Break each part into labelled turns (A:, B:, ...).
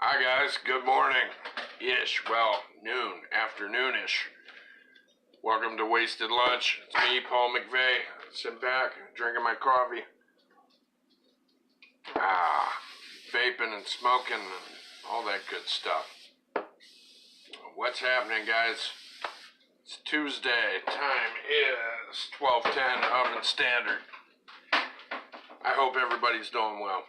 A: Hi guys, good morning-ish, well, noon, afternoon-ish. Welcome to Wasted Lunch. It's me, Paul McVay, sitting back, drinking my coffee. Vaping and smoking and all that good stuff. What's happening, guys? It's Tuesday, time is 12:10, Oven Standard. I hope everybody's doing well.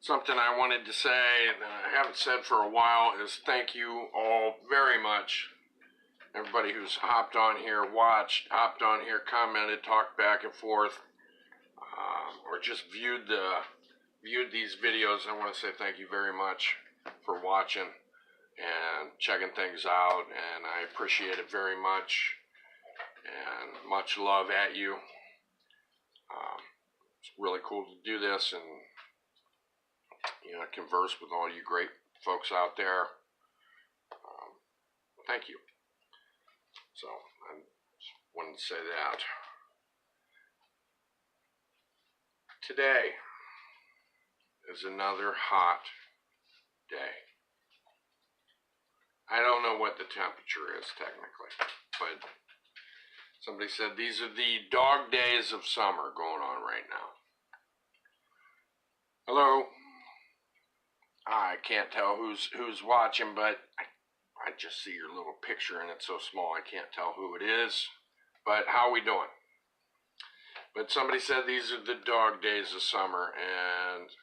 A: Something I wanted to say that I haven't said for a while is thank you all very much. Everybody who's hopped on here, watched, hopped on here, commented, talked back and forth, or just viewed these videos. I want to say thank you very much for watching and checking things out, and I appreciate it very much, and much love at you. It's really cool to do this and converse with all you great folks out there. Thank you. So I just wanted to say that. Today is another hot day. I don't know what the temperature is technically, but somebody said these are the dog days of summer going on right now. Hello. I can't tell who's watching, but I just see your little picture and it's so small I can't tell who it is. But how are we doing? But somebody said these are the dog days of summer, and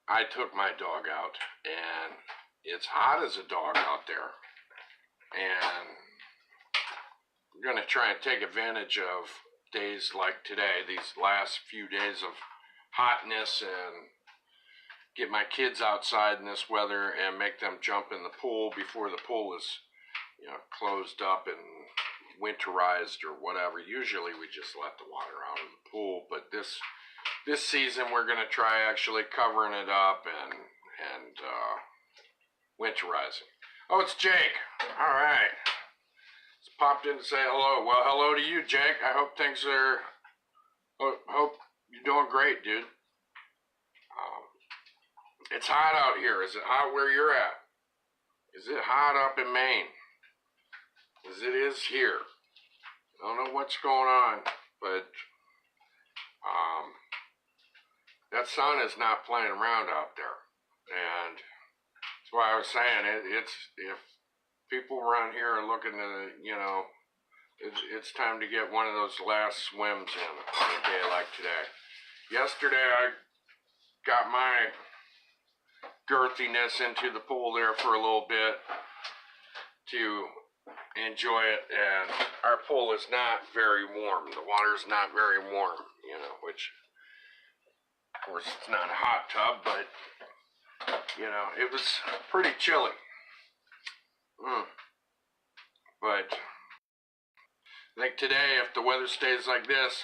A: I took my dog out, and it's hot as a dog out there. And I'm going to try and take advantage of days like today, these last few days of hotness, and get my kids outside in this weather and make them jump in the pool before the pool is, closed up and winterized or whatever. Usually we just let the water out of the pool, but this season we're going to try actually covering it up and winterizing. Oh, it's Jake. All right. Just popped in to say hello. Well, hello to you, Jake. I hope things are, hope you're doing great, dude. It's hot out here. Is it hot where you're at? Is it hot up in Maine? As it is here. I don't know what's going on, but that sun is not playing around out there. And that's why I was saying it's if people around here are looking to, it's time to get one of those last swims in on a day like today. Yesterday I got my girthiness into the pool there for a little bit to enjoy it, and our pool is not very warm. The water's not very warm, which of course it's not a hot tub, but it was pretty chilly. But I think today, if the weather stays like this,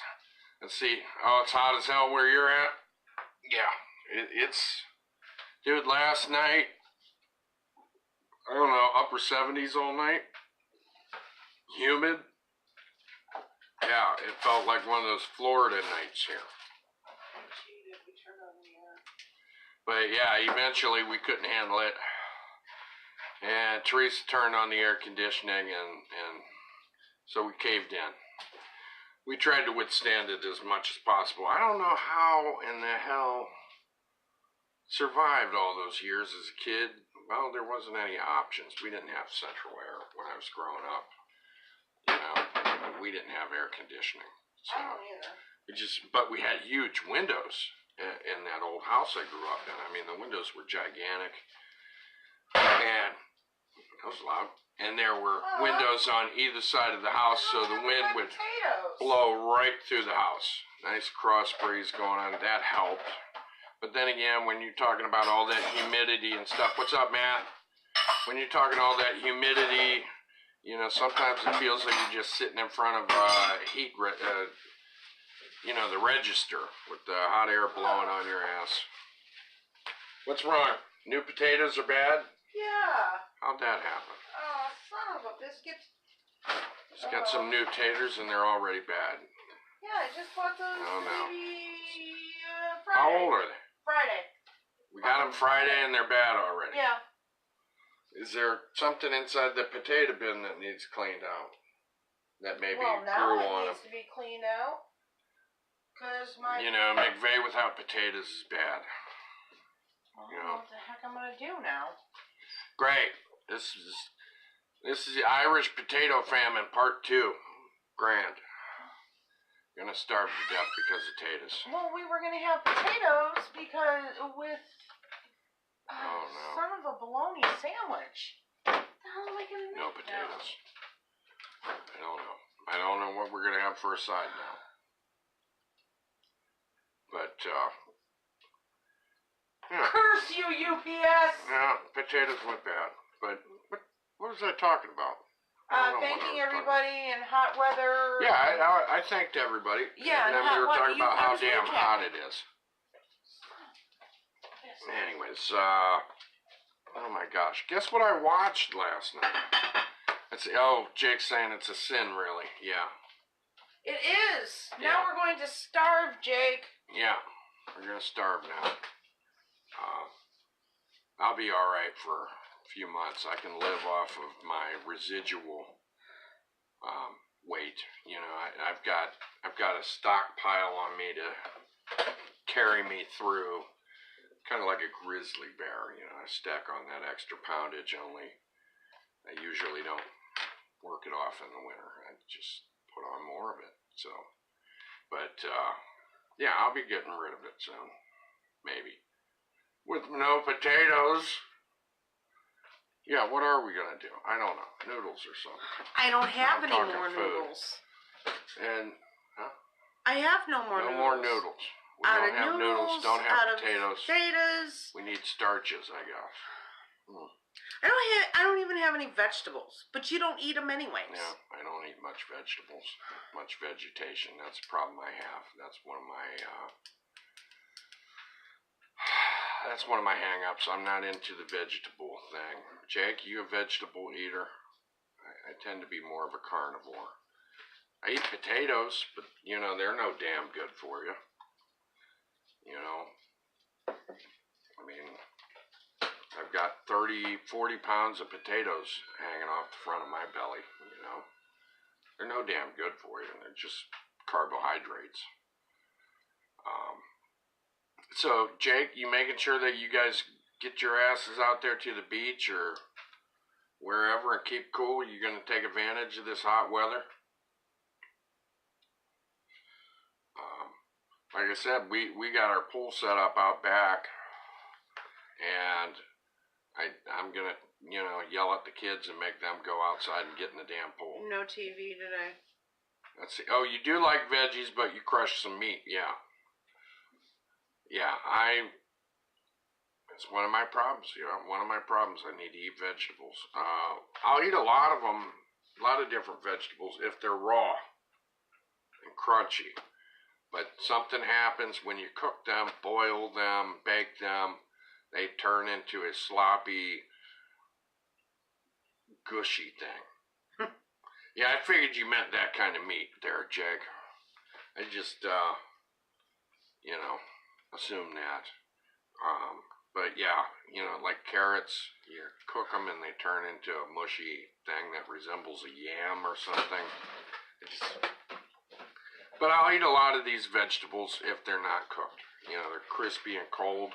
A: let's see, it's hot as hell where you're at. Yeah, it's dude, last night, I don't know, upper 70s all night. Humid. Yeah, it felt like one of those Florida nights here. But yeah, eventually we couldn't handle it. And Teresa turned on the air conditioning, and so we caved in. We tried to withstand it as much as possible. I don't know how in the hell survived all those years as a kid. Well, there wasn't any options. We didn't have central air when I was growing up. We didn't have air conditioning. So I don't either. But we had huge windows in that old house I grew up in. I mean, the windows were gigantic. And that was loud. And there were windows on either side of the house, so the wind would blow right through the house. Nice cross breeze going on. That helped. But then again, when you're talking about all that humidity and stuff, what's up, Matt? When you're talking all that humidity, sometimes it feels like you're just sitting in front of heat, the register with the hot air blowing on your ass. What's wrong? New potatoes are bad?
B: Yeah.
A: How'd that happen?
B: Oh, son of a biscuit.
A: Just got some new taters and they're already bad.
B: Yeah, I just bought those
A: Oh, no.
B: maybe Friday.
A: How old are they?
B: Friday.
A: We got them Friday and they're bad already.
B: Yeah.
A: Is there something inside the potato bin that needs cleaned out? That maybe
B: Well, now
A: grew
B: it
A: on
B: needs to be cleaned out. Cause my.
A: You know, McVay without potatoes is bad.
B: Well,
A: You know.
B: what the heck I'm gonna do now?
A: Great. This is the Irish potato famine part 2. Grand. Gonna starve to death because of potatoes.
B: Well, we were gonna have potatoes because with
A: Oh no.
B: son of a bologna sandwich. What the hell am I gonna make?
A: No potatoes. I don't know. I don't know what we're gonna have for a side now. But yeah.
B: Curse you, UPS!
A: Yeah, potatoes went bad. But what was I talking about?
B: Thanking everybody in hot weather.
A: Yeah, I thanked everybody.
B: Yeah,
A: and then we were talking about how damn hot it is. Anyways, oh my gosh. Guess what I watched last night? Jake's saying it's a sin, really. Yeah.
B: It is. Now we're going to starve, Jake.
A: Yeah, we're going to starve now. I'll be all right for a few months. I can live off of my residual weight. You know, I've got a stockpile on me to carry me through. Kind of like a grizzly bear, you know. I stack on that extra poundage, only I usually don't work it off in the winter. I just put on more of it. So, but yeah, I'll be getting rid of it soon, maybe. With no potatoes. Yeah, what are we gonna do? I don't know. Noodles or something.
B: I don't have any
A: talking
B: more
A: food.
B: noodles.
A: And
B: I have no more
A: no
B: noodles.
A: more noodles. We don't have noodles, don't have potatoes. We need starches, I guess.
B: I don't even have any vegetables, but you don't eat them anyways.
A: Yeah, I don't eat much vegetables, much vegetation. That's a problem I have. That's one of my hang-ups. I'm not into the vegetable thing. Jake, you a vegetable eater? I tend to be more of a carnivore. I eat potatoes, but you know, they're no damn good for you. You know, I mean, I've got 30, 40 pounds of potatoes hanging off the front of my belly, you know. They're no damn good for you. They're just carbohydrates. So, Jake, you making sure that you guys get your asses out there to the beach or wherever and keep cool? You going to take advantage of this hot weather? Like I said, we got our pool set up out back, and I'm gonna, you know, yell at the kids and make them go outside and get in the damn pool.
B: No TV today.
A: Let's see. Oh, you do like veggies, but you crush some meat. Yeah. Yeah, it's one of my problems. You know, one of my problems. I need to eat vegetables. I'll eat a lot of them, a lot of different vegetables if they're raw and crunchy. But something happens when you cook them, boil them, bake them, they turn into a sloppy, gushy thing. Yeah, I figured you meant that kind of meat there, Jake. I just, you know, assume that. But yeah, you know, like carrots, you cook them and they turn into a mushy thing that resembles a yam or something. But I'll eat a lot of these vegetables if they're not cooked. You know, they're crispy and cold.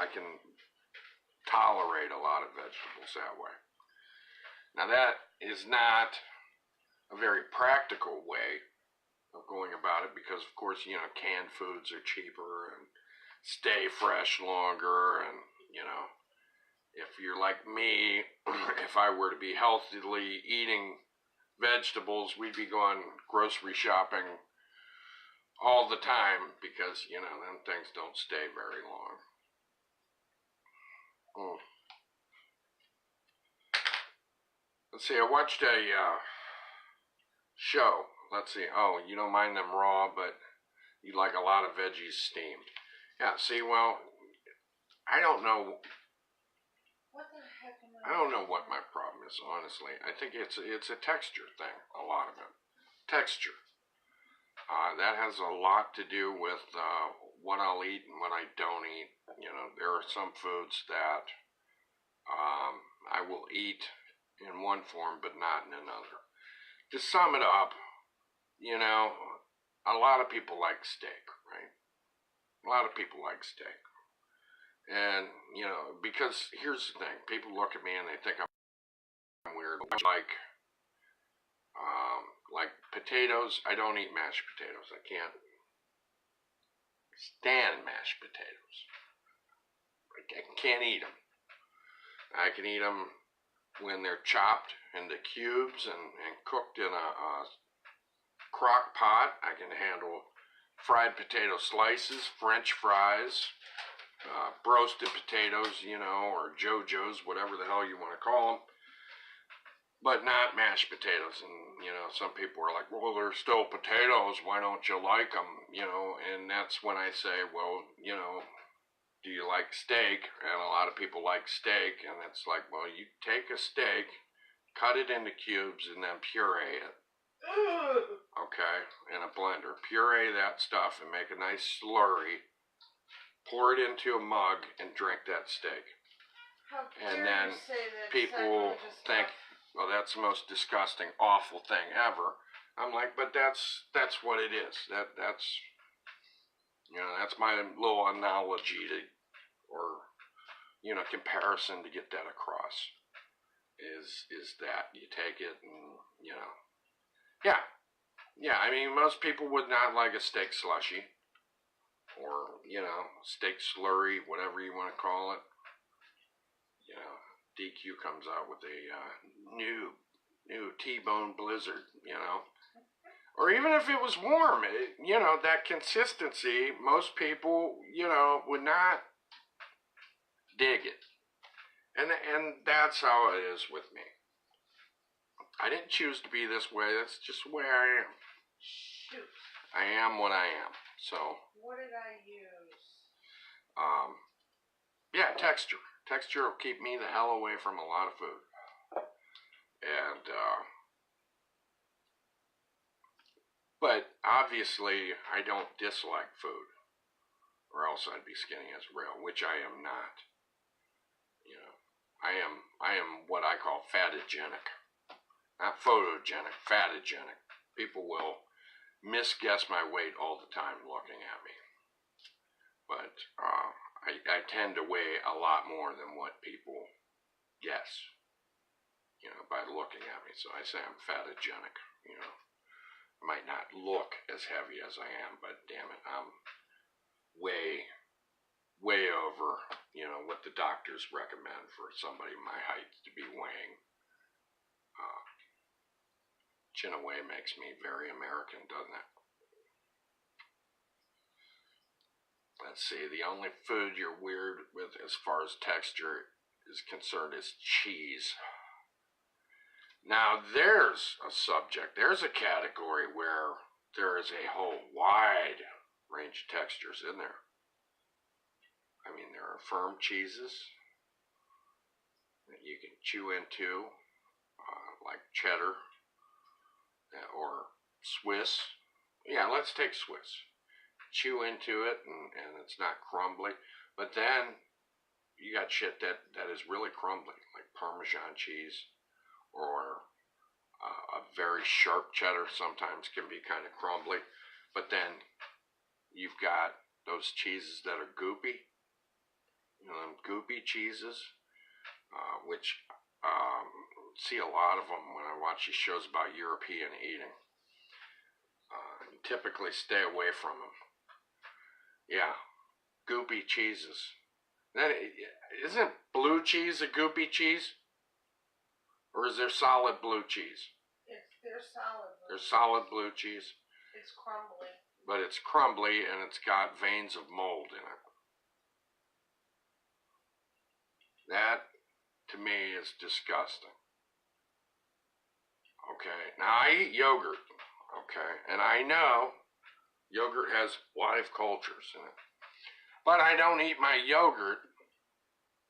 A: I can tolerate a lot of vegetables that way. Now that is not a very practical way of going about it because, of course, you know, canned foods are cheaper and stay fresh longer. And, you know, if you're like me, if I were to be healthily eating vegetables, we'd be going grocery shopping all the time because, you know, them things don't stay very long. Let's see, I watched a show. Let's see, oh, you don't mind them raw, but you like a lot of veggies steamed. Yeah, see, well, I don't know.
B: What the heck am
A: I don't know what my problem is, honestly. I think it's a texture thing, a lot of it. Texture. That has a lot to do with what I'll eat and what I don't eat. You know, there are some foods that I will eat in one form but not in another. To sum it up, you know, a lot of people like steak, right? A lot of people like steak. And, you know, because here's the thing. People look at me and they think I'm weird. Like potatoes, I don't eat mashed potatoes. I can't stand mashed potatoes. I can't eat them. I can eat them when they're chopped into cubes and cooked in a crock pot. I can handle fried potato slices, French fries, roasted potatoes, you know, or JoJo's, whatever the hell you want to call them. But not mashed potatoes. And, you know, some people are like, well, they're still potatoes. Why don't you like them? You know, and that's when I say, well, you know, do you like steak? And a lot of people like steak. And it's like, well, you take a steak, cut it into cubes, and then puree it. Okay, in a blender. Puree that stuff and make a nice slurry. Pour it into a mug and drink that steak. And then people think, well, that's the most disgusting, awful thing ever. I'm like, but that's what it is. That's you know, that's my little analogy to, or, you know, comparison to get that across. Is that you take it and, you know, yeah. I mean, most people would not like a steak slushy, or, you know, steak slurry, whatever you want to call it. You know, DQ comes out with a new T-bone blizzard, you know. Or even if it was warm, you know, that consistency, most people, you know, would not dig it. And that's how it is with me. I didn't choose to be this way. That's just the way I am.
B: Shoot.
A: I am what I am. So.
B: What did I use?
A: Yeah, texture. Texture will keep me the hell away from a lot of food. And, but obviously I don't dislike food, or else I'd be skinny as a rail, which I am not. You know, I am what I call fatogenic. Not photogenic, fatogenic. People will misguess my weight all the time looking at me. But I tend to weigh a lot more than what people guess, you know, by looking at me. So I say I'm fatogenic, you know. I might not look as heavy as I am, but damn it, I'm way over, you know, what the doctors recommend for somebody my height to be weighing. Chin away makes me very American, doesn't it? Let's see, the only food you're weird with as far as texture is concerned is cheese. Now, there's a subject, there's a category where there is a whole wide range of textures in there. I mean, there are firm cheeses that you can chew into, like cheddar or Swiss. Yeah, let's take Swiss. Chew into it and it's not crumbly. But then you got shit that is really crumbly, like Parmesan cheese, or a very sharp cheddar sometimes can be kind of crumbly. But then you've got those cheeses that are goopy, you know, them goopy cheeses, which see a lot of them when I watch these shows about European eating. Typically stay away from them. Yeah, goopy cheeses. Then, isn't blue cheese a goopy cheese? Or is there solid blue cheese?
B: They're solid.
A: There's solid blue cheese.
B: It's crumbly.
A: But it's crumbly and it's got veins of mold in it. That, to me, is disgusting. Okay, now I eat yogurt, okay, and I know yogurt has live cultures in it. But I don't eat my yogurt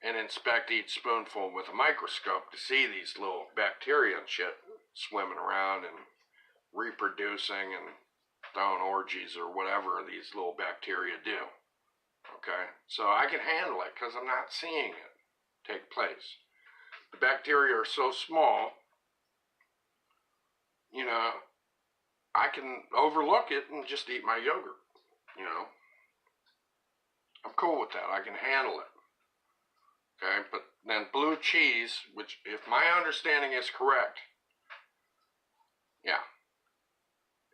A: and inspect each spoonful with a microscope to see these little bacteria and shit swimming around and reproducing and throwing orgies or whatever these little bacteria do. Okay, so I can handle it because I'm not seeing it take place. The bacteria are so small, you know, I can overlook it and just eat my yogurt, you know. I'm cool with that. I can handle it. Okay, but then blue cheese, which if my understanding is correct, yeah.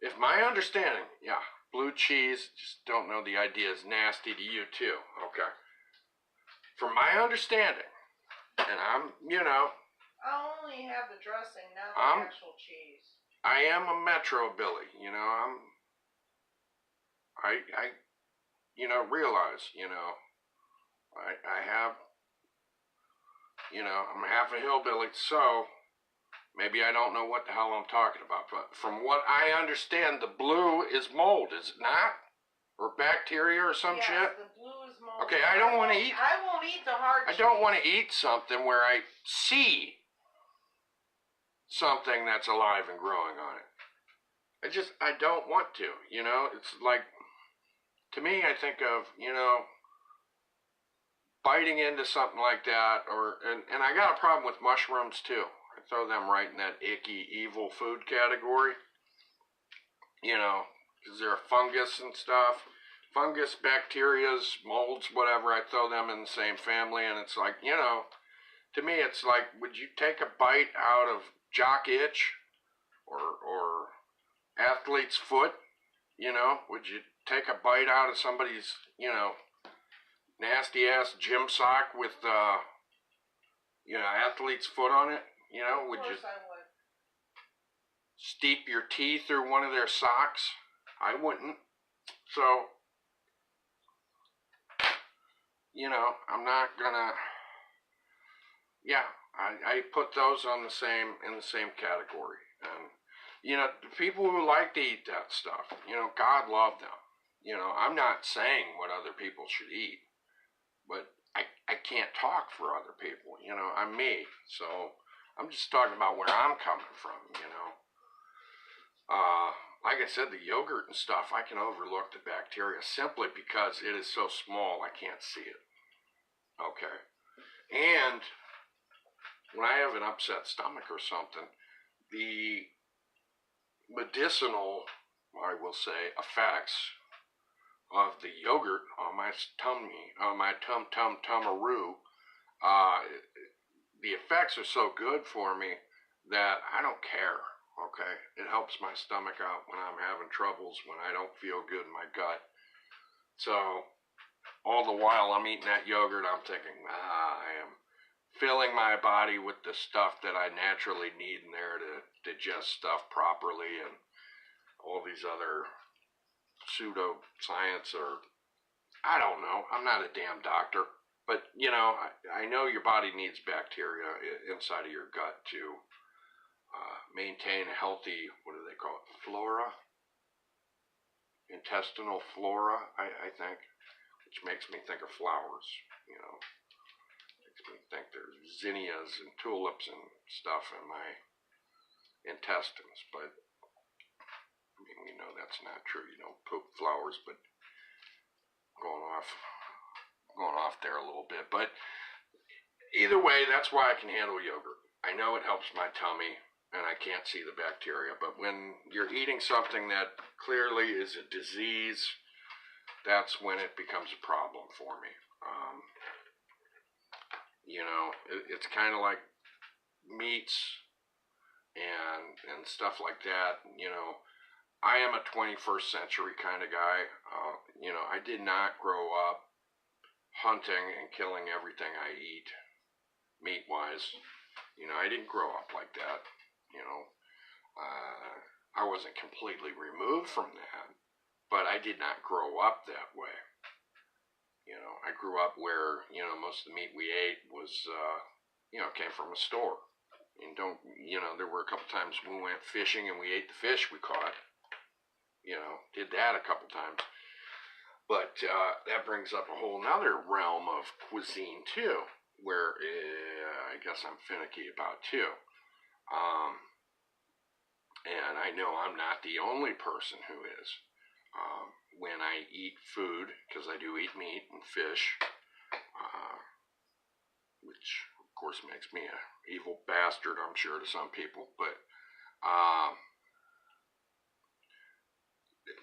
A: If my understanding, yeah, blue cheese, just don't know the idea is nasty to you too, okay. From my understanding, and I'm, you know.
B: I only have the dressing, not the actual cheese.
A: I am a Metro Billy, you know, I you know, realize, you know, I have, you know, I'm half a hillbilly, so maybe I don't know what the hell I'm talking about, but from what I understand, the blue is mold, is it not? Or bacteria or some shit?
B: Yes, the blue is mold.
A: Okay, I don't want to eat.
B: I won't eat the hard cheese.
A: I don't want to eat something where I see something that's alive and growing on it. I don't want to, you know? It's like, to me, I think of, you know, biting into something like that, and I got a problem with mushrooms too. I throw them right in that icky, evil food category. You know, because they're fungus and stuff. Fungus, bacterias, molds, whatever, I throw them in the same family, and it's like, you know, to me it's like, would you take a bite out of jock itch or athlete's foot? You know, would you take a bite out of somebody's, you know, nasty ass gym sock with, you know, athlete's foot on it? You know, would you steep your teeth through one of their socks? I wouldn't. So, you know, I'm not gonna, yeah, I put those on the same, in the same category. And, you know, the people who like to eat that stuff, you know, God love them. You know, I'm not saying what other people should eat, but I can't talk for other people, you know, I'm me. So I'm just talking about where I'm coming from, you know. Like I said, the yogurt and stuff, I can overlook the bacteria simply because it is so small I can't see it. Okay. And when I have an upset stomach or something, the medicinal, I will say, effects of the yogurt on my tummy, on my tum-tum-tumaroo, the effects are so good for me that I don't care, okay? It helps my stomach out when I'm having troubles, when I don't feel good in my gut. So, all the while I'm eating that yogurt, I'm thinking, I am filling my body with the stuff that I naturally need in there to digest stuff properly, and all these other pseudoscience, or I don't know. I'm not a damn doctor, but you know, I know your body needs bacteria inside of your gut to maintain a healthy, what do they call it, flora, intestinal flora, I think, which makes me think of flowers, you know. Makes me think there's zinnias and tulips and stuff in my intestines, but I mean, we know that's not true. You don't poop flowers, but going off there a little bit. But either way, that's why I can handle yogurt. I know it helps my tummy, and I can't see the bacteria. But when you're eating something that clearly is a disease, that's when it becomes a problem for me. You know, it's kind of like meats and stuff like that. You know, I am a 21st century kind of guy. You know, I did not grow up hunting and killing everything I eat, meat-wise. You know, I didn't grow up like that. You know, I wasn't completely removed from that, but I did not grow up that way. You know, I grew up where, you know, most of the meat we ate was, you know, came from a store. And you know, there were a couple times we went fishing and we ate the fish we caught. You know, did that a couple times. But that brings up a whole nother realm of cuisine too, where I guess I'm finicky about too. And I know I'm not the only person who is. when I eat food, because I do eat meat and fish, which of course makes me an evil bastard, I'm sure, to some people, but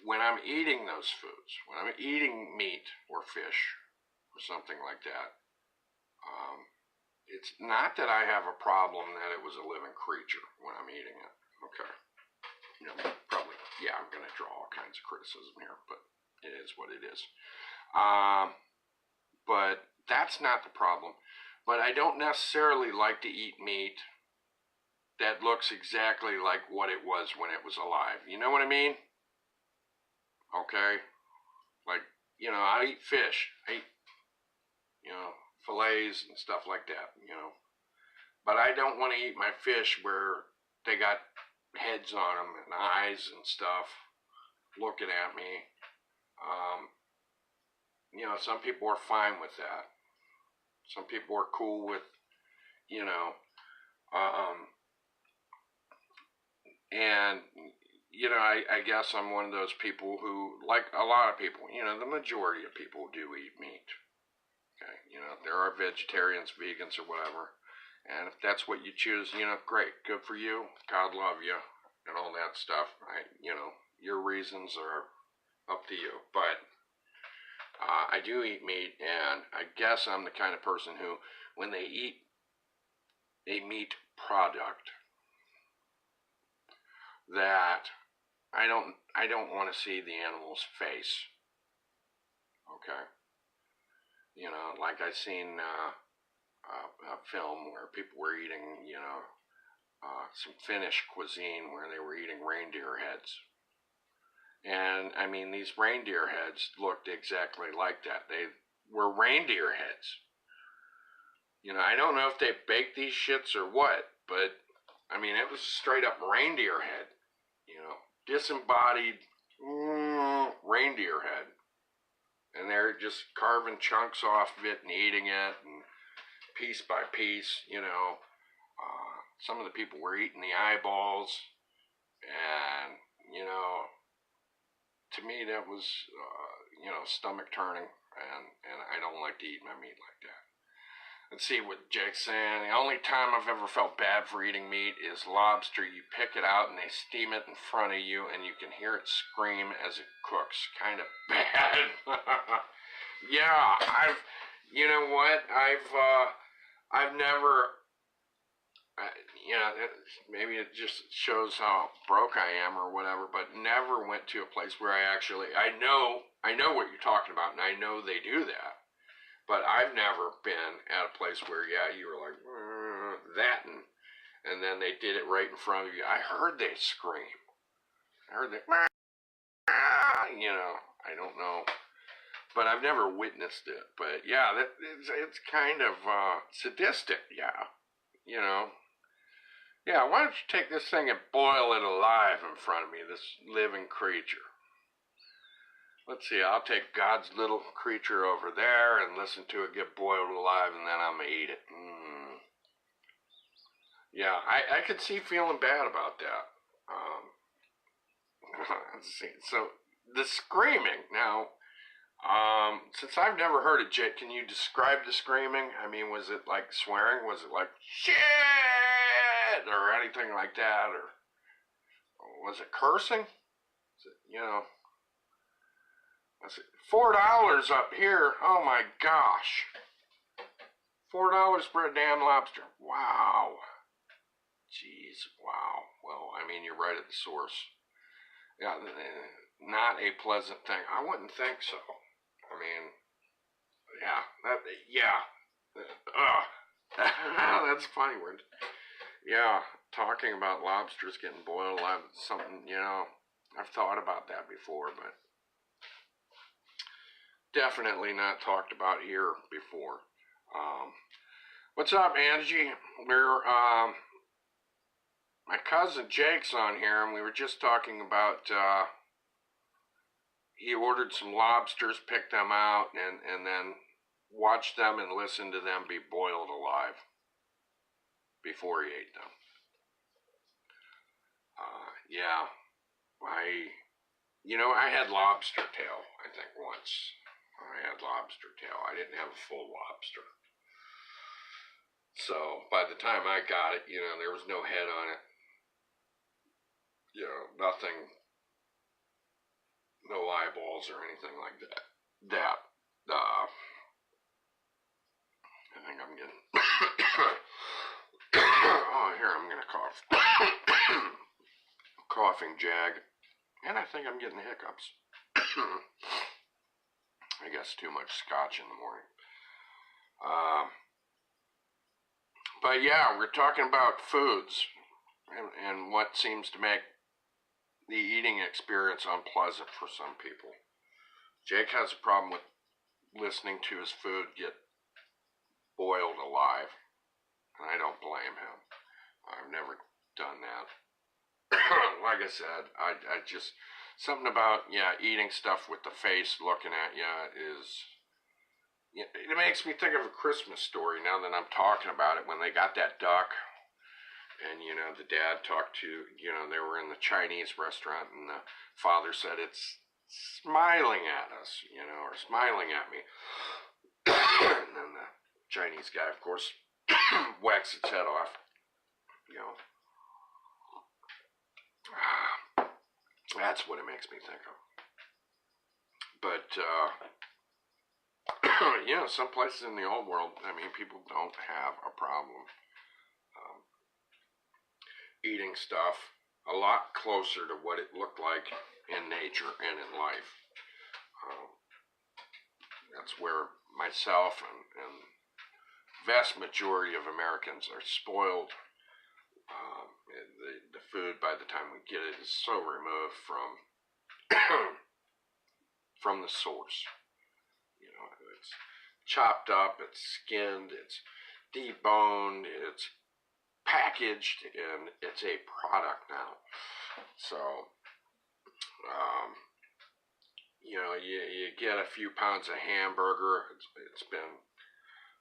A: when I'm eating those foods, when I'm eating meat or fish or something like that, it's not that I have a problem that it was a living creature when I'm eating it. Okay. You know, probably, yeah, I'm going to draw all kinds of criticism here, but it is what it is. But that's not the problem. But I don't necessarily like to eat meat that looks exactly like what it was when it was alive. You know what I mean? Okay? Like, you know, I eat fish. I eat, you know, fillets and stuff like that, you know. But I don't want to eat my fish where they got heads on them and eyes and stuff looking at me. You know, some people are fine with that. Some people are cool with, you know, and, you know, I guess I'm one of those people who, like a lot of people, you know, the majority of people do eat meat. Okay, you know, there are vegetarians, vegans, or whatever. And if that's what you choose, you know, great, good for you. God love you, and all that stuff. You know, your reasons are up to you. But I do eat meat, and I guess I'm the kind of person who, when they eat a meat product, that I don't want to see the animal's face. Okay, you know, like I seen a film where people were eating, you know, some Finnish cuisine where they were eating reindeer heads. And, I mean, these reindeer heads looked exactly like that. They were reindeer heads. You know, I don't know if they baked these shits or what, but, I mean, it was a straight up reindeer head. You know, disembodied reindeer head. And they're just carving chunks off of it and eating it, and piece by piece, you know. Some of the people were eating the eyeballs, and, you know, to me that was, you know, stomach turning, and I don't like to eat my meat like that. Let's see what Jake's saying. The only time I've ever felt bad for eating meat is lobster. You pick it out and they steam it in front of you, and you can hear it scream as it cooks. Kind of bad. Yeah, you know what? I've never, you know, maybe it just shows how broke I am or whatever, but never went to a place where I know what you're talking about, and I know they do that, but I've never been at a place where, yeah, you were like, that, and then they did it right in front of you. I heard they scream. I heard they, you know, I don't know. But I've never witnessed it. But yeah, it's kind of sadistic, yeah. You know. Yeah, why don't you take this thing and boil it alive in front of me, this living creature? Let's see, I'll take God's little creature over there and listen to it get boiled alive, and then I'm going to eat it. Yeah, I could see feeling bad about that. Let's see, so the screaming, now, since I've never heard it, Jake, can you describe the screaming? I mean, was it like swearing? Was it like, shit, or anything like that? Or was it cursing? Was it, you know, let's see, $4 up here. Oh my gosh. $4 for a damn lobster. Wow. Jeez, wow. Well, I mean, you're right at the source. Yeah, not a pleasant thing. I wouldn't think so. I mean, that's a funny word. Yeah, talking about lobsters getting boiled alive, something, you know, I've thought about that before, but definitely not talked about here before. What's up, Angie? We're, my cousin Jake's on here, and we were just talking about, he ordered some lobsters, picked them out, and then watched them and listened to them be boiled alive before he ate them. Yeah, You know, I had lobster tail, I think, once. I had lobster tail. I didn't have a full lobster. So by the time I got it, you know, there was no head on it. You know, nothing, no eyeballs or anything like that. I think I'm getting, oh, here, I'm going to cough. Coughing jag. And I think I'm getting hiccups. I guess too much scotch in the morning. But yeah, we're talking about foods and what seems to make the eating experience unpleasant for some people. Jake has a problem with listening to his food get boiled alive, and I don't blame him. I've never done that. Like I said, I just, something about, eating stuff with the face looking at you is, it makes me think of A Christmas Story now that I'm talking about it, when they got that duck, and, you know, the dad talked to, you know, they were in the Chinese restaurant, and the father said, it's smiling at us, you know, or smiling at me. And then the Chinese guy, of course, whacks its head off, you know. That's what it makes me think of. But, you know, some places in the old world, I mean, people don't have a problem eating stuff a lot closer to what it looked like in nature and in life. That's where myself and vast majority of Americans are spoiled. The food, by the time we get it, is so removed from from the source. You know, it's chopped up, it's skinned, it's deboned, it's packaged, and it's a product now. So, you know, you get a few pounds of hamburger. It's been,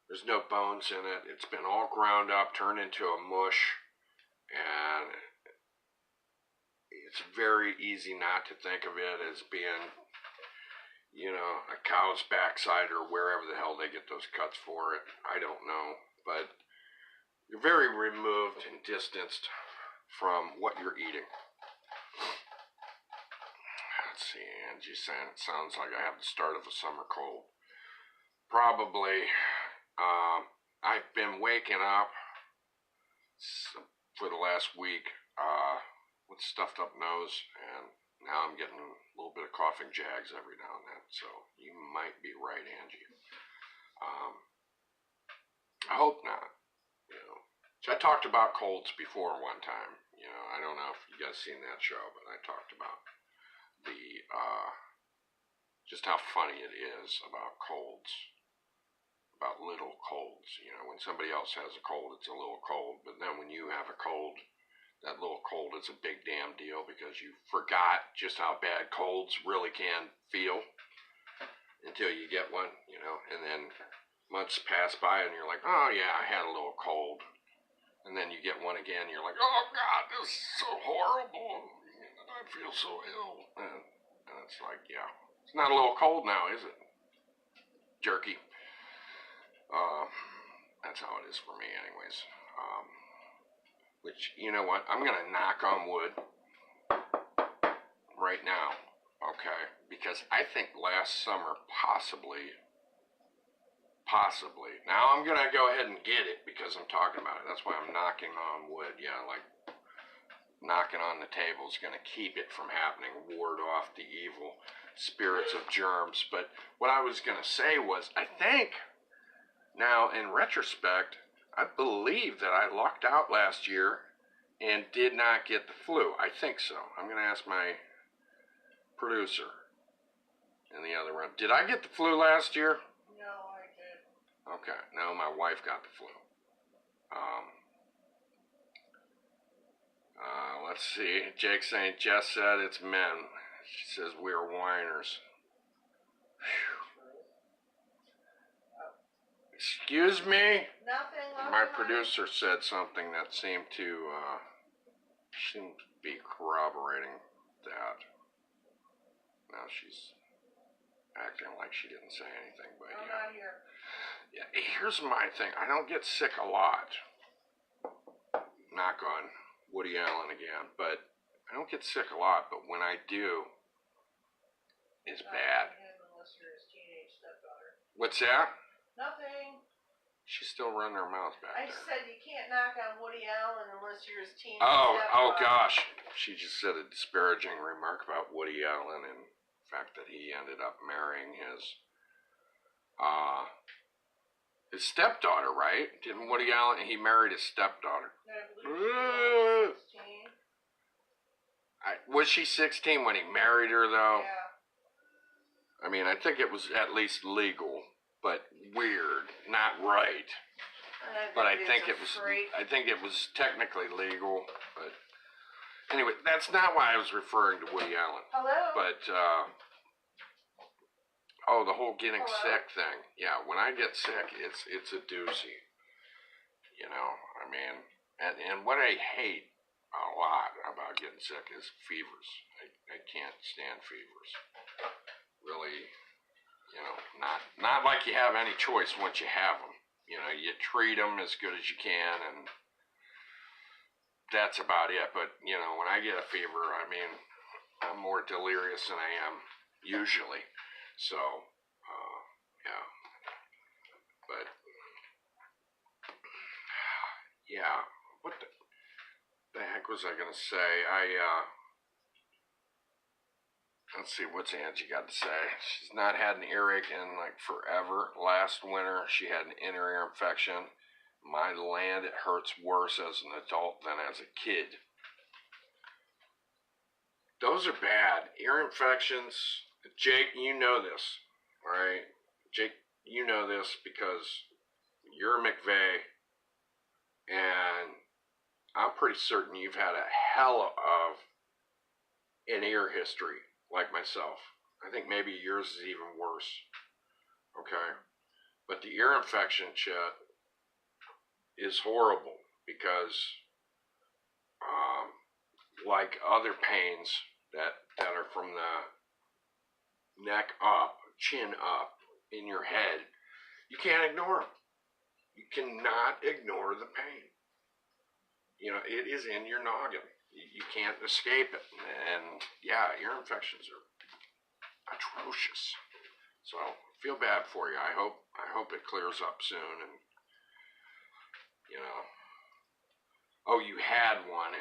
A: there's no bones in it. It's been all ground up, turned into a mush, and it's very easy not to think of it as being, you know, a cow's backside or wherever the hell they get those cuts for it. I don't know, but you're very removed and distanced from what you're eating. Let's see, Angie's saying it sounds like I have the start of a summer cold. Probably. I've been waking up for the last week with stuffed up nose, and now I'm getting a little bit of coughing jags every now and then, so you might be right, Angie. I hope not. You know, so I talked about colds before one time. You know, I don't know if you guys seen that show, but I talked about the just how funny it is about colds, about little colds. You know, when somebody else has a cold, it's a little cold, but then when you have a cold, that little cold is a big damn deal because you forgot just how bad colds really can feel until you get one. You know, and then months pass by and you're like, oh yeah, I had a little cold. And then you get one again, you're like, oh God, this is so horrible. I feel so ill. And it's like, yeah, it's not a little cold now, is it? Jerky. That's how it is for me anyways. Which, you know what, I'm going to knock on wood right now, okay? Because I think last summer, possibly, now I'm going to go ahead and get it because I'm talking about it. That's why I'm knocking on wood. Yeah, like knocking on the table is going to keep it from happening, ward off the evil spirits of germs. But what I was going to say was, I think now in retrospect, I believe that I lucked out last year and did not get the flu. I think so. I'm going to ask my producer in the other room. Did I get the flu last year?
B: No, I did.
A: Okay. No, my wife got the flu. Let's see. Jake saying, Jess said it's men. She says we're whiners. Excuse me?
B: Nothing.
A: My producer said something that seemed to be corroborating that. Now she's acting like she didn't say anything, but
B: I'm
A: yeah.
B: not here.
A: Yeah, here's my thing. I don't get sick a lot. Knock on Woody Allen again, but I don't get sick a lot, but when I do, it's bad.
B: Unless you're his teenage stepdaughter.
A: What's that?
B: Nothing.
A: She's still running her mouth back
B: I
A: there.
B: said you can't knock on Woody Allen unless you're his teenage
A: Oh
B: stepdaughter.
A: gosh. She just said a disparaging remark about Woody Allen and the fact that he ended up marrying his stepdaughter, right? Didn't Woody Allen, he married his stepdaughter.
B: I believe she was 16.
A: Was she 16 when he married her, though?
B: Yeah.
A: I mean, I think it was at least legal, but weird, not right. But I think it was technically legal. But anyway, that's not why I was referring to Woody Allen.
B: Hello.
A: But the whole getting sick thing. Yeah, when I get sick, it's a doozy. You know, I mean, and what I hate a lot about getting sick is fevers. I can't stand fevers. Really, you know, not like you have any choice once you have them. You know, you treat them as good as you can, and that's about it. But, you know, when I get a fever, I mean, I'm more delirious than I am usually. So, yeah. But, yeah, what the heck was I going to say? Let's see, what's Angie got to say? She's not had an earache in like forever. Last winter, she had an inner ear infection. My land, it hurts worse as an adult than as a kid. Those are bad. Ear infections. Jake, you know this, right? Jake, you know this because you're a McVay, and I'm pretty certain you've had a hell of an ear history. Like myself. I think maybe yours is even worse. Okay? But the ear infection shit is horrible because like other pains that are from the neck up, chin up, in your head, you can't ignore them. You cannot ignore the pain. You know, it is in your noggin. You can't escape it. And yeah, ear infections are atrocious. So feel bad for you. I hope it clears up soon. And you know, oh, you had one.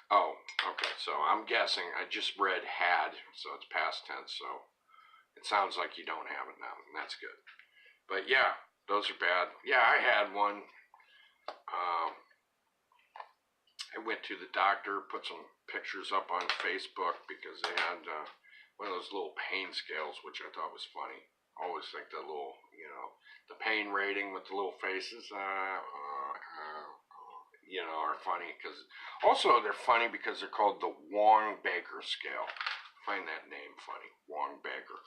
A: Okay. So I'm guessing I just read had, so it's past tense. So it sounds like you don't have it now, and that's good. But yeah, those are bad. Yeah, I had one. I went to the doctor, put some pictures up on Facebook because they had one of those little pain scales, which I thought was funny. I always think the little, you know, the pain rating with the little faces, you know, are funny because also they're funny because they're called the Wong-Baker scale. I find that name funny, Wong-Baker,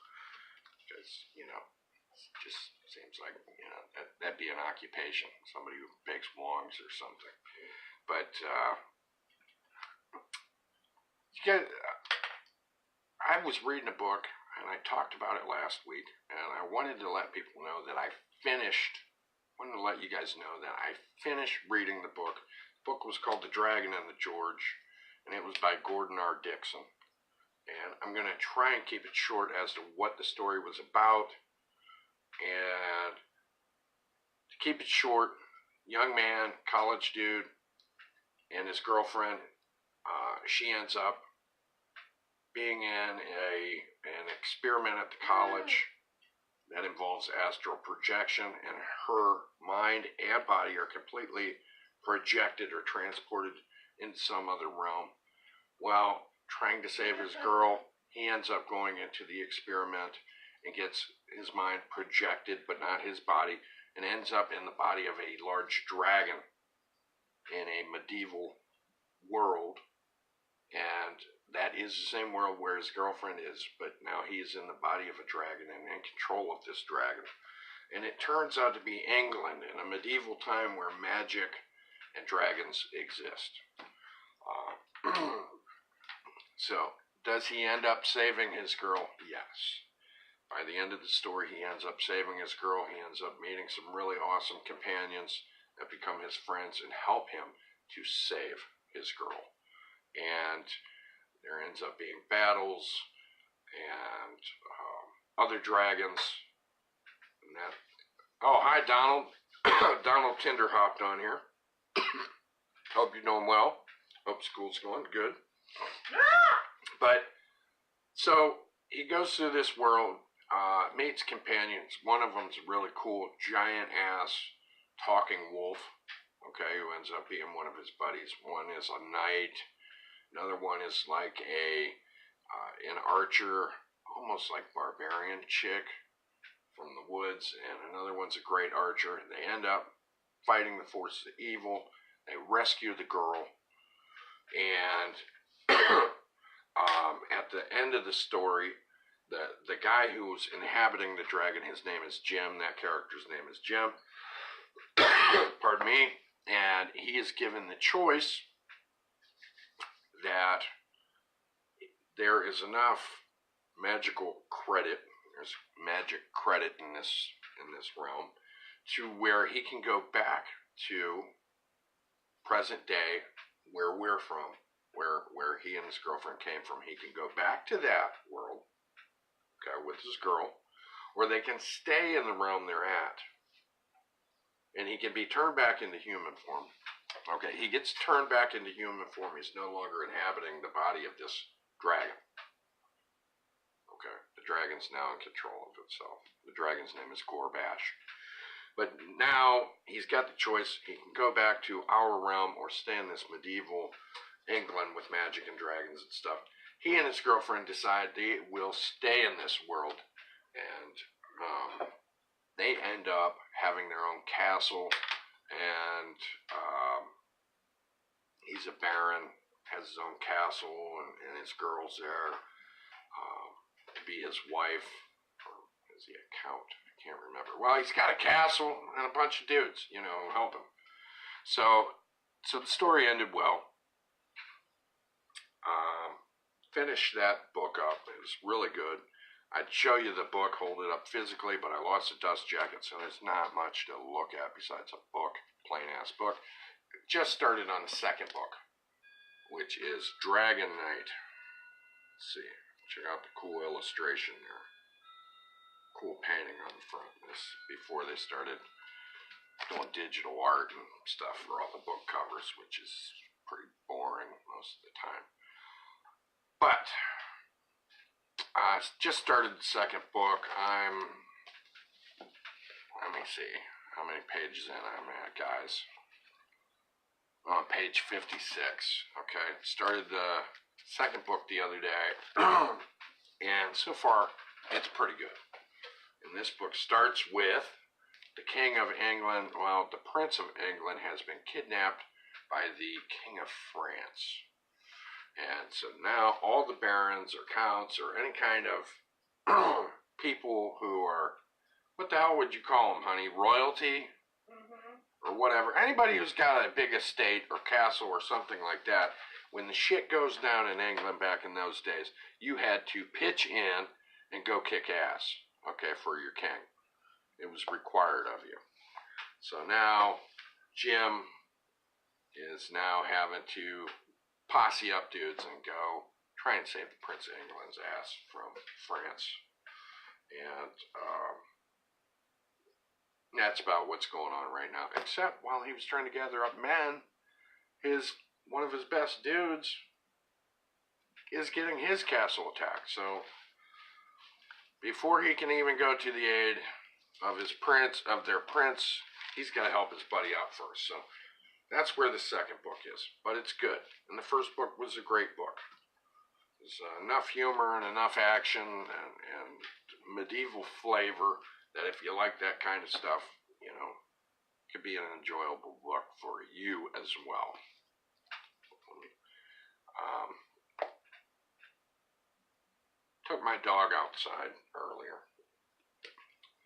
A: because, you know, it just seems like, you know, that'd be an occupation, somebody who bakes wongs or something. But you guys, I was reading a book, and I talked about it last week, and I wanted to let people know that I wanted to let you guys know that I finished reading the book. The book was called The Dragon and the George, and it was by Gordon R. Dixon. And I'm going to try and keep it short as to what the story was about. And to keep it short, young man, college dude, and his girlfriend, she ends up being in an experiment at the college that involves astral projection, and her mind and body are completely projected or transported into some other realm. While trying to save his girl, he ends up going into the experiment and gets his mind projected, but not his body, and ends up in the body of a large dragon in a medieval world. And that is the same world where his girlfriend is, but now he's in the body of a dragon and in control of this dragon. And it turns out to be England in a medieval time where magic and dragons exist. So does he end up saving his girl? Yes. By the end of the story, he ends up saving his girl. He ends up meeting some really awesome companions that become his friends and help him to save his girl. And there ends up being battles and other dragons. And that. Oh, hi, Donald. Donald Tinder hopped on here. Hope you're doing well. Hope school's going good. But, so, he goes through this world, meets companions. One of them's a really cool, giant-ass talking wolf, okay, who ends up being one of his buddies. One is a knight. Another one is like an archer, almost like barbarian chick from the woods. And another one's a great archer. They end up fighting the forces of evil. They rescue the girl. And at the end of the story, the guy who's inhabiting the dragon, his name is Jim. That character's name is Jim. Pardon me. And he is given the choice that there is enough magical credit, there's magic credit in this realm, to where he can go back to present day where we're from, where he and his girlfriend came from. He can go back to that world, okay, with his girl, or they can stay in the realm they're at. And he can be turned back into human form. Okay, he gets turned back into human form. He's no longer inhabiting the body of this dragon. Okay, the dragon's now in control of itself. The dragon's name is Gorbash. But now he's got the choice. He can go back to our realm or stay in this medieval England with magic and dragons and stuff. He and his girlfriend decide they will stay in this world. And they end up having their own castle. And he's a baron, has his own castle, and his girl's there to be his wife. Or is he a count? Can't remember. Well, he's got a castle and a bunch of dudes, help him. So the story ended well. Finished that book up. It was really good. I'd show you the book, hold it up physically, but I lost the dust jacket, so there's not much to look at besides a book, plain-ass book. Just started on the second book, which is Dragon Knight. Let's see. Check out the cool illustration there. Cool painting on the front. This before they started doing digital art and stuff for all the book covers, which is pretty boring most of the time. But I just started the second book. Let me see how many pages in I'm at, guys. On page 56. Okay, started the second book the other day, and so far it's pretty good. And this book starts with the King of England, the Prince of England has been kidnapped by the King of France. And so now all the barons or counts or any kind of people who are, what the hell would you call them, honey? Royalty? Or whatever. Anybody who's got a big estate or castle or something like that, when the shit goes down in England back in those days, you had to pitch in and go kick ass. Okay, for your king. It was required of you. So now, Jim is now having to posse up dudes and go try and save the Prince of England's ass from France. And that's about what's going on right now. Except while he was trying to gather up men, one of his best dudes is getting his castle attacked. So before he can even go to the aid of their prince, he's got to help his buddy out first. So that's where the second book is, but it's good. And the first book was a great book. There's enough humor and enough action and medieval flavor that if you like that kind of stuff, it could be an enjoyable book for you as well. Took my dog outside earlier.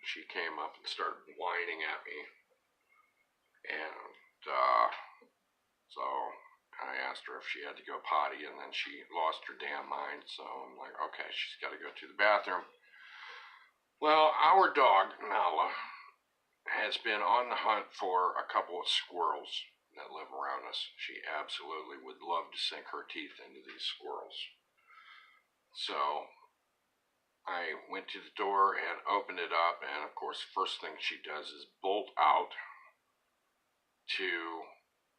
A: She came up and started whining at me. And so I asked her if she had to go potty, and then she lost her damn mind. So I'm like, okay, she's got to go to the bathroom. Well, our dog, Nala, has been on the hunt for a couple of squirrels that live around us. She absolutely would love to sink her teeth into these squirrels. So I went to the door and opened it up, and of course, the first thing she does is bolt out to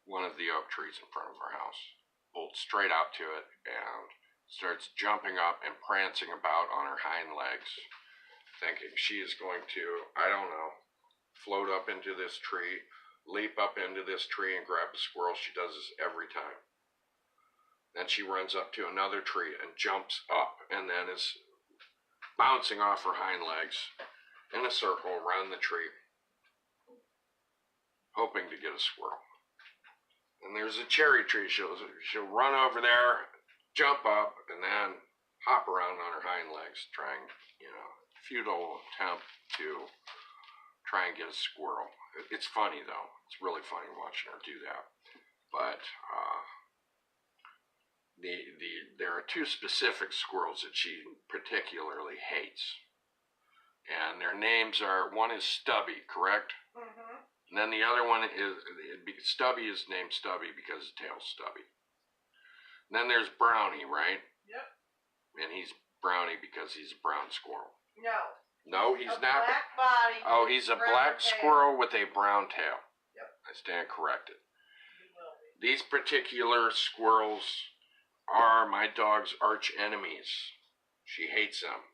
A: one of the oak trees in front of our house. Bolts straight out to it and starts jumping up and prancing about on her hind legs, thinking she is going to, I don't know, float up into this tree, leap up into this tree and grab a squirrel. She does this every time. Then she runs up to another tree and jumps up and then is bouncing off her hind legs in a circle around the tree, hoping to get a squirrel. And there's a cherry tree. She'll run over there, jump up, and then hop around on her hind legs, trying, futile attempt to try and get a squirrel. It's funny, though. It's really funny watching her do that. But there are two specific squirrels that she particularly hates. And their names are, one is Stubby, correct? Mm-hmm. And then the other one is, Stubby is named Stubby because his tail's stubby. And then there's Brownie, right?
B: Yep.
A: And he's Brownie because he's a brown squirrel.
B: No,
A: he's not.
B: Black body.
A: Oh, he's a black squirrel with a brown tail.
B: Yep.
A: I stand corrected. These particular squirrels are my dog's arch enemies. She hates them.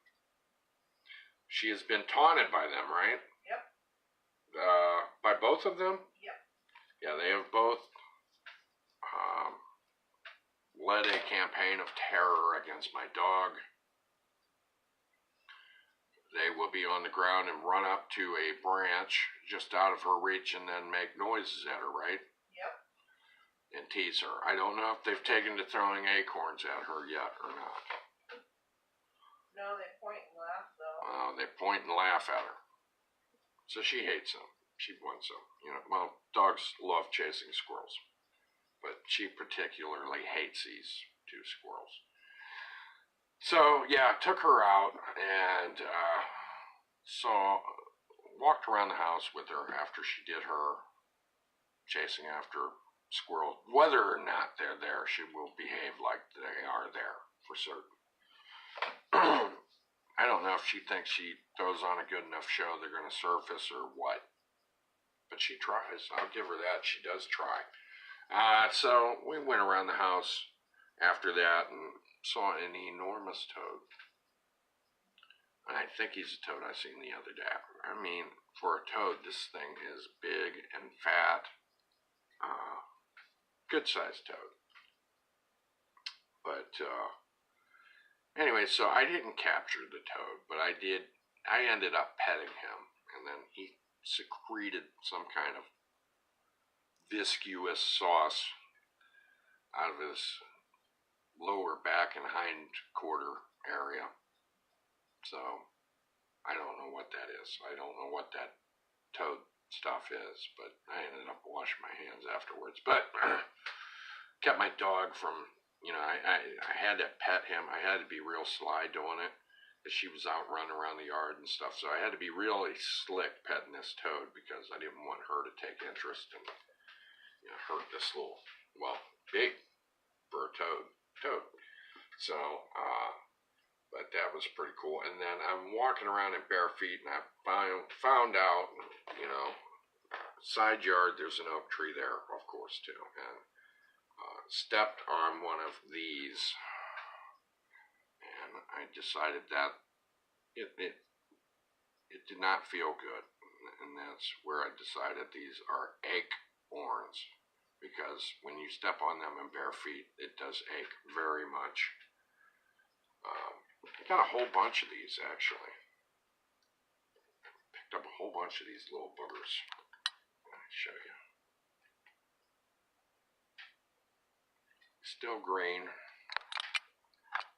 A: She has been taunted by them, right?
B: Yep.
A: By both of them?
B: Yep.
A: Yeah, they have both led a campaign of terror against my dog. They will be on the ground and run up to a branch just out of her reach and then make noises at her, right?
B: Yep.
A: And tease her. I don't know if they've taken to throwing acorns at her yet or not.
B: No, they point and laugh, though.
A: They point and laugh at her. So she hates them. She wants them. Well, dogs love chasing squirrels. But she particularly hates these two squirrels. So, yeah, took her out and walked around the house with her after she did her chasing after squirrels. Whether or not they're there, she will behave like they are there for certain. I don't know if she thinks she throws on a good enough show they're going to surface or what. But she tries. I'll give her that. She does try. So we went around the house after that and saw an enormous toad. And I think he's a toad I seen the other day. I mean, for a toad, this thing is big and fat. Good-sized toad. But anyway, so I didn't capture the toad, but I ended up petting him, and then he secreted some kind of viscous sauce out of his lower back and hind quarter area. So I don't know what that is. I don't know what that toad stuff is, but I ended up washing my hands afterwards. But kept my dog from, I had to pet him. I had to be real sly doing it because she was out running around the yard and stuff. So I had to be really slick petting this toad because I didn't want her to take interest and hurt this little, big for a toad. So, but that was pretty cool. And then I'm walking around in bare feet, and I found out, side yard, there's an oak tree there, of course, too. And stepped on one of these, and I decided that it did not feel good. And that's where I decided these are acorns. Because when you step on them in bare feet, it does ache very much. I got a whole bunch of these, actually. Picked up a whole bunch of these little boogers. I'll show you. Still green.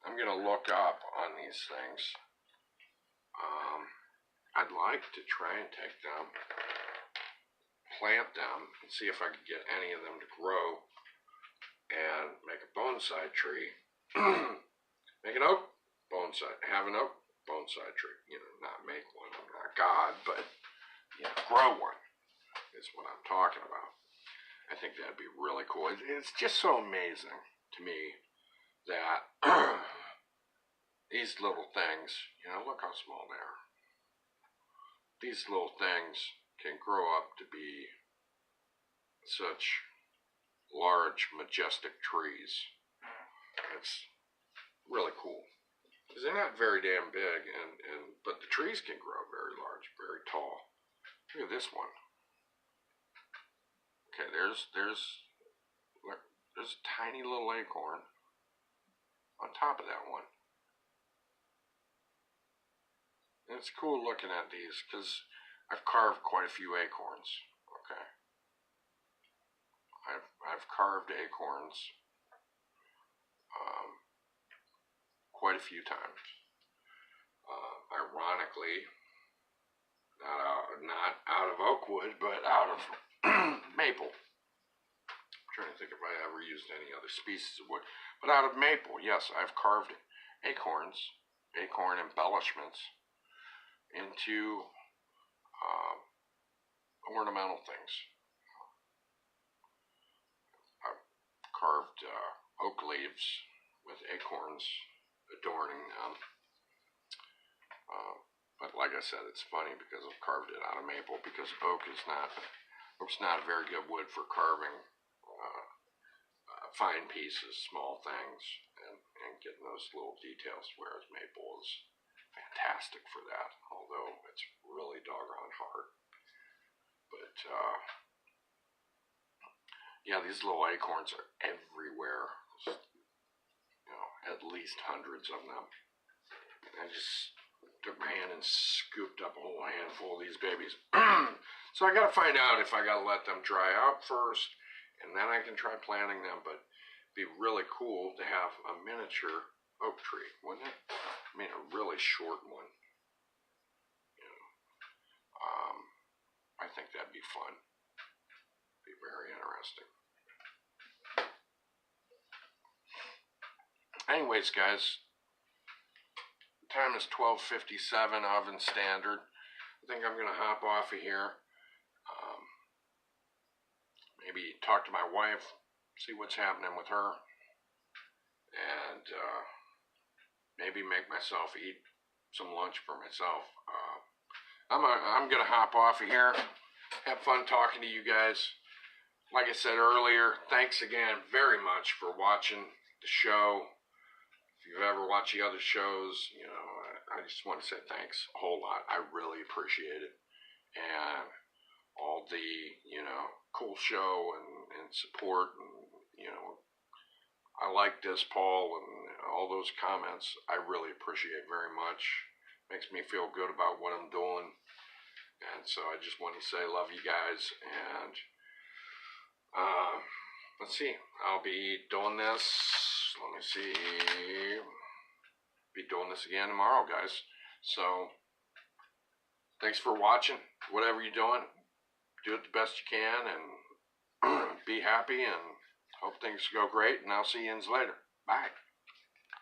A: I'm going to look up on these things. I'd like to try and take them, plant them, and see if I could get any of them to grow and make a bonsai tree. Make an oak bonsai, have an oak bonsai tree. You know, not make one. I'm not God, but you know, grow one is what I'm talking about. I think that'd be really cool. It's just so amazing to me that these little things, you know, look how small they are. These little things can grow up to be such large, majestic trees. It's really cool. Because they're not very damn big, but the trees can grow very large, very tall. Look at this one. Okay, there's a tiny little acorn on top of that one. And it's cool looking at these because I've carved quite a few acorns. Okay, I've carved acorns quite a few times. Ironically, not out of oak wood, but out of maple. I'm trying to think if I ever used any other species of wood, but out of maple, yes, I've carved acorn embellishments into ornamental things. I've carved oak leaves with acorns adorning them. But like I said, it's funny because I've carved it out of maple because oak's not a very good wood for carving fine pieces, small things, and getting those little details, whereas maple is fantastic for that, although it's really doggone hard. But yeah, these little acorns are everywhere. You know, at least hundreds of them. I just took my hand and scooped up a whole handful of these babies. So I gotta find out if I gotta let them dry out first, and then I can try planting them. But it'd be really cool to have a miniature oak tree, wouldn't it? I mean, a really short one. You know, I think that'd be fun. Be very interesting. Anyways, guys. Time is 12:57 oven standard. I think I'm gonna hop off of here. Maybe talk to my wife, see what's happening with her, and maybe make myself eat some lunch for myself. I'm gonna hop off of here. Have fun talking to you guys. Like I said earlier, thanks again very much for watching the show. If you've ever watched the other shows, you know, I just want to say thanks a whole lot. I really appreciate it. And all the, you know, cool show and support. And, you know, I like this, Paul, and all those comments. I really appreciate very much. Makes me feel good about what I'm doing. And so I just want to say love you guys. And let's see. I'll be doing this. Let me see. Be doing this again tomorrow, guys. So, thanks for watching. Whatever you're doing, do it the best you can, and be happy, and hope things go great, and I'll see you later. Bye.